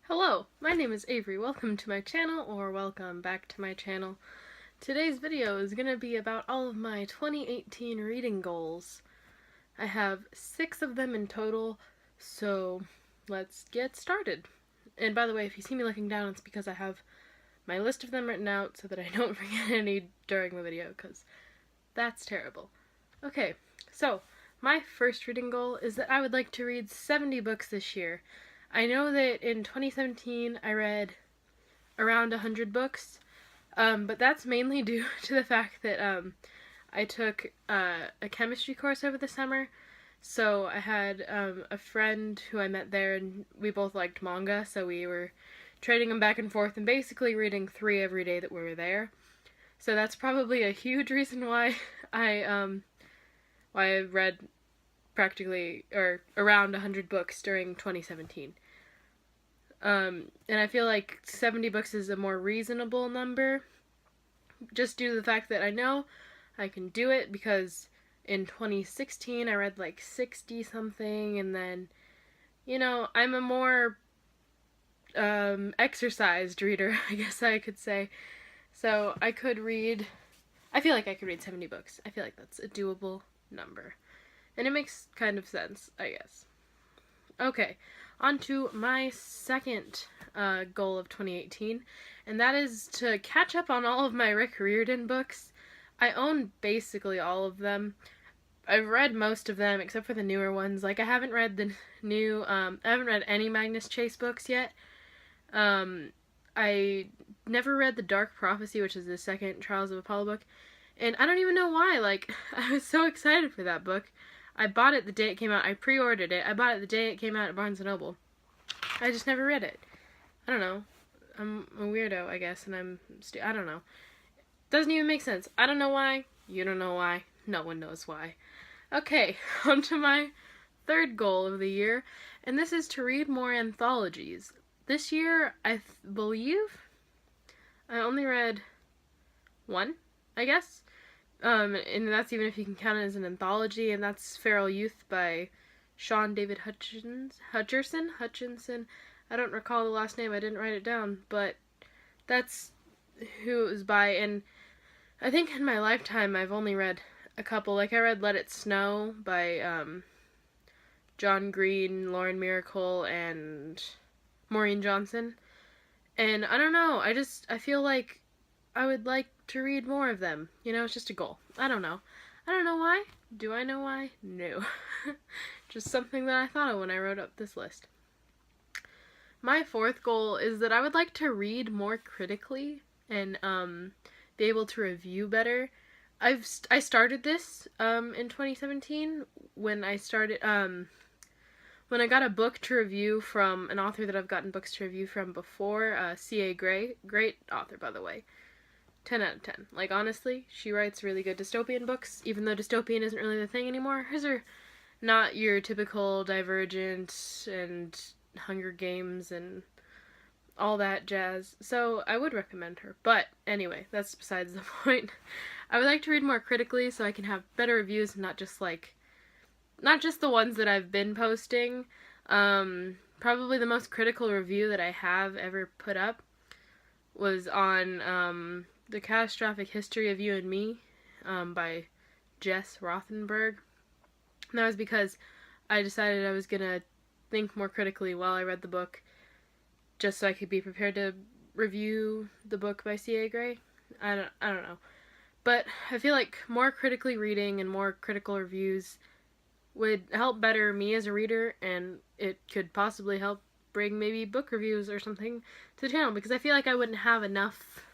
Hello, my name is Avery. Welcome to my channel, or welcome back to my channel. Today's video is going to be about all of my 2018 reading goals. I have 6 of them in total, so let's get started. And by the way, if you see me looking down, it's because I have my list of them written out so that I don't forget any during the video, because that's terrible. Okay, so my first reading goal is that I would like to read 70 books this year. I know that in 2017 I read around 100 books, but that's mainly due to the fact that I took a chemistry course over the summer. So I had a friend who I met there, and we both liked manga, so we were trading them back and forth and basically reading 3 every day that we were there. So that's probably a huge reason why I read practically, or around 100 books during 2017. And I feel like 70 books is a more reasonable number, just due to the fact that I know I can do it, because in 2016 I read like 60 something, and then, you know, I'm a more exercised reader, I guess I could say. So I feel like I could read 70 books. I feel like that's a doable number. And it makes kind of sense, I guess. Okay, on to my second goal of 2018, and that is to catch up on all of my Rick Riordan books. I own basically all of them. I've read most of them, except for the newer ones. Like, I haven't read the new, I haven't read any Magnus Chase books yet. I never read The Dark Prophecy, which is the second Trials of Apollo book, and I don't even know why. Like, I was so excited for that book. I bought it the day it came out. I pre-ordered it. I bought it the day it came out at Barnes & Noble. I just never read it. I don't know. I'm a weirdo, I guess, and I don't know. Doesn't even make sense. I don't know why. You don't know why. No one knows why. Okay, on to my third goal of the year, and this is to read more anthologies. This year, I believe I only read 1, I guess. And that's even if you can count it as an anthology, and that's Feral Youth by Sean David Hutchinson. I don't recall the last name, I didn't write it down, but that's who it was by, and I think in my lifetime I've only read a couple. Like, I read Let It Snow by John Green, Lauren Miracle, and Maureen Johnson, and I don't know, I feel like I would like to read more of them. You know, it's just a goal. I don't know. I don't know why. Do I know why? No. Just something that I thought of when I wrote up this list. My fourth goal is that I would like to read more critically and be able to review better. I started this in 2017 when I got a book to review from an author that I've gotten books to review from before, C.A. Gray. Great author, by the way. 10 out of 10. Like, honestly, she writes really good dystopian books, even though dystopian isn't really the thing anymore. Hers are not your typical Divergent and Hunger Games and all that jazz, so I would recommend her. But anyway, that's besides the point. I would like to read more critically so I can have better reviews, not just the ones that I've been posting. Probably the most critical review that I have ever put up was on The Catastrophic History of You and Me by Jess Rothenberg. And that was because I decided I was going to think more critically while I read the book, just so I could be prepared to review the book by C.A. Gray. I don't know. But I feel like more critically reading and more critical reviews would help better me as a reader, and it could possibly help bring maybe book reviews or something to the channel, because I feel like I wouldn't have enough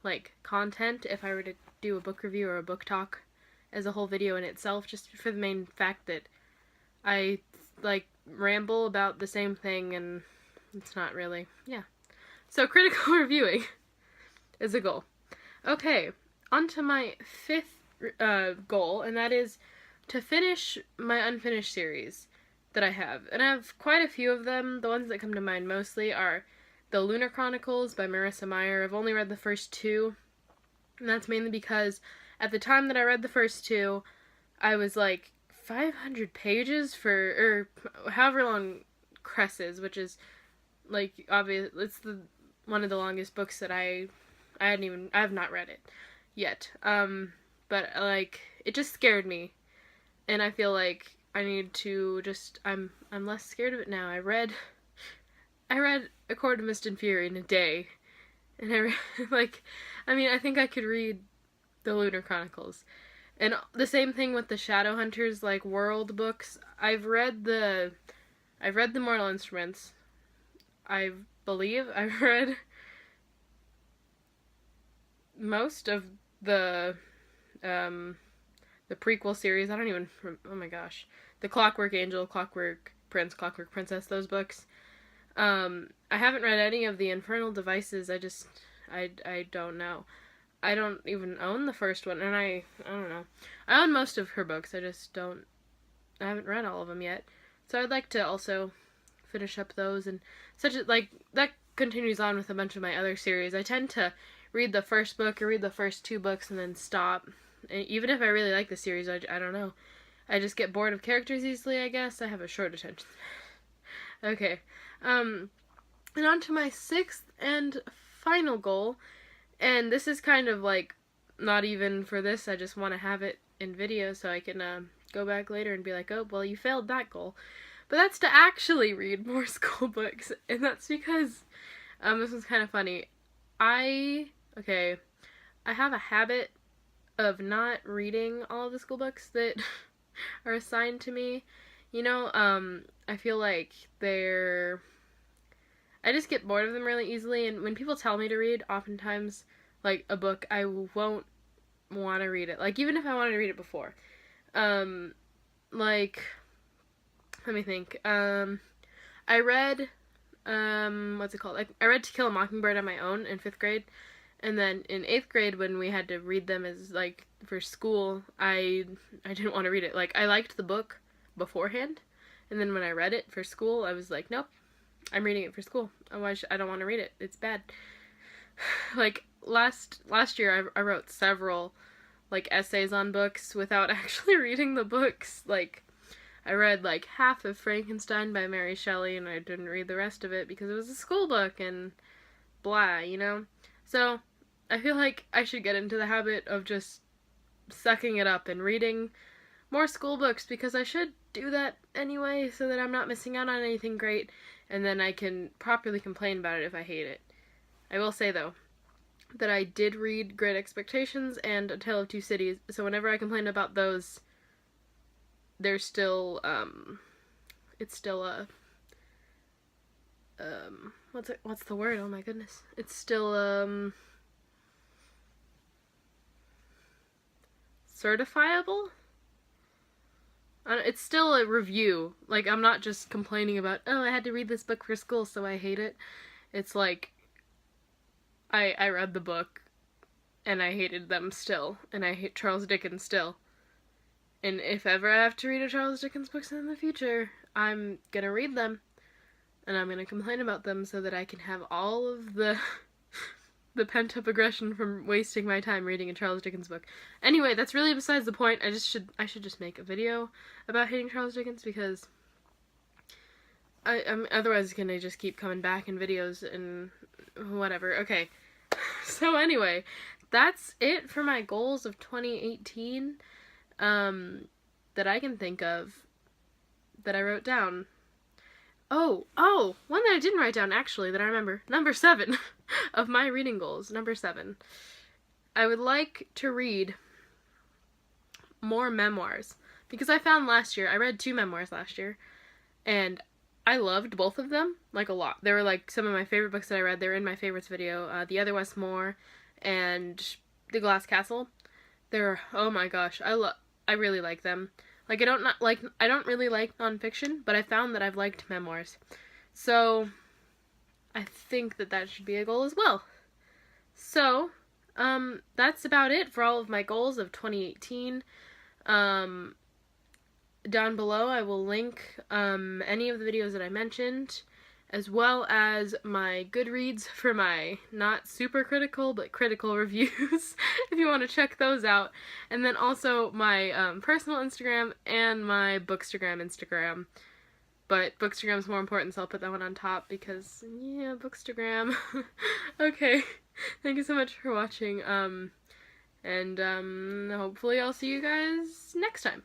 like content if I were to do a book review or a book talk as a whole video in itself, just for the main fact that I like ramble about the same thing and it's not really, yeah. So critical reviewing is a goal. Okay, on to my fifth goal, and that is to finish my unfinished series that I have. And I have quite a few of them. The ones that come to mind mostly are The Lunar Chronicles by Marissa Meyer. I've only read the first 2, and that's mainly because at the time that I read the first 2, I was like 500 pages or however long Cress is, which is Like, obvious, it's one of the longest books that I have not read it yet. But like, it just scared me, and I feel like I need to just, I'm less scared of it now. I read A Court of Mist and Fury in a day, and like, I mean, I think I could read the Lunar Chronicles. And the same thing with the Shadowhunters, like, world books. I've read the Mortal Instruments. I believe I've read most of the prequel series. I don't even, oh my gosh. The Clockwork Angel, Clockwork Prince, Clockwork Princess, those books. I haven't read any of the Infernal Devices. I don't know. I don't even own the first one, and I don't know. I own most of her books. I haven't read all of them yet. So I'd like to also finish up those, and like, that continues on with a bunch of my other series. I tend to read the first book or read the first two books and then stop. And even if I really like the series, I don't know. I just get bored of characters easily, I guess. I have a short attention span. Okay. And on to my sixth and final goal. And this is kind of like not even for this. I just want to have it in video so I can go back later and be like, oh, well, you failed that goal. But that's to actually read more school books. And that's because, this one's kind of funny. I have a habit of not reading all of the school books that are assigned to me. You know, I feel like I just get bored of them really easily, and when people tell me to read, oftentimes, like, a book, I won't want to read it. Like, even if I wanted to read it before. Like, let me think. I read, what's it called? I read To Kill a Mockingbird on my own in 5th grade, and then in 8th grade, when we had to read them as, like, for school, I didn't want to read it. Like, I liked the book beforehand, and then when I read it for school, I was like, nope. I'm reading it for school. Otherwise, I don't want to read it. It's bad. Like, last year, I wrote several, like, essays on books without actually reading the books. Like, I read, like, half of Frankenstein by Mary Shelley, and I didn't read the rest of it because it was a school book, and blah, you know? So, I feel like I should get into the habit of just sucking it up and reading more school books, because I should do that anyway, so that I'm not missing out on anything great, and then I can properly complain about it if I hate it. I will say, though, that I did read Great Expectations and A Tale of Two Cities, so whenever I complain about those, there's still, it's still what's the word? Oh my goodness. It's still, certifiable? It's still a review. Like, I'm not just complaining about, oh, I had to read this book for school, so I hate it. It's like, I read the book, and I hated them still, and I hate Charles Dickens still. And if ever I have to read a Charles Dickens book in the future, I'm gonna read them, and I'm gonna complain about them so that I can have all of the pent-up aggression from wasting my time reading a Charles Dickens book. Anyway, that's really besides the point. I should just make a video about hating Charles Dickens, because I'm otherwise gonna just keep coming back in videos and whatever. Okay. So anyway, that's it for my goals of 2018 that I can think of that I wrote down. Oh, one that I didn't write down, actually, that I remember. Number 7 of my reading goals. Number 7. I would like to read more memoirs. Because I found last year, I read 2 memoirs last year, and I loved both of them, like, a lot. They were, like, some of my favorite books that I read. They were in my favorites video. The Other Westmore and The Glass Castle. They're, oh my gosh, I really like them. Like, I don't really like nonfiction, but I found that I've liked memoirs. So, I think that should be a goal as well. So, that's about it for all of my goals of 2018. Down below, I will link, any of the videos that I mentioned, as well as my Goodreads for my not super critical, but critical reviews, if you want to check those out. And then also my personal Instagram and my Bookstagram Instagram. But Bookstagram's more important, so I'll put that one on top because, yeah, Bookstagram. Okay, thank you so much for watching, and hopefully I'll see you guys next time.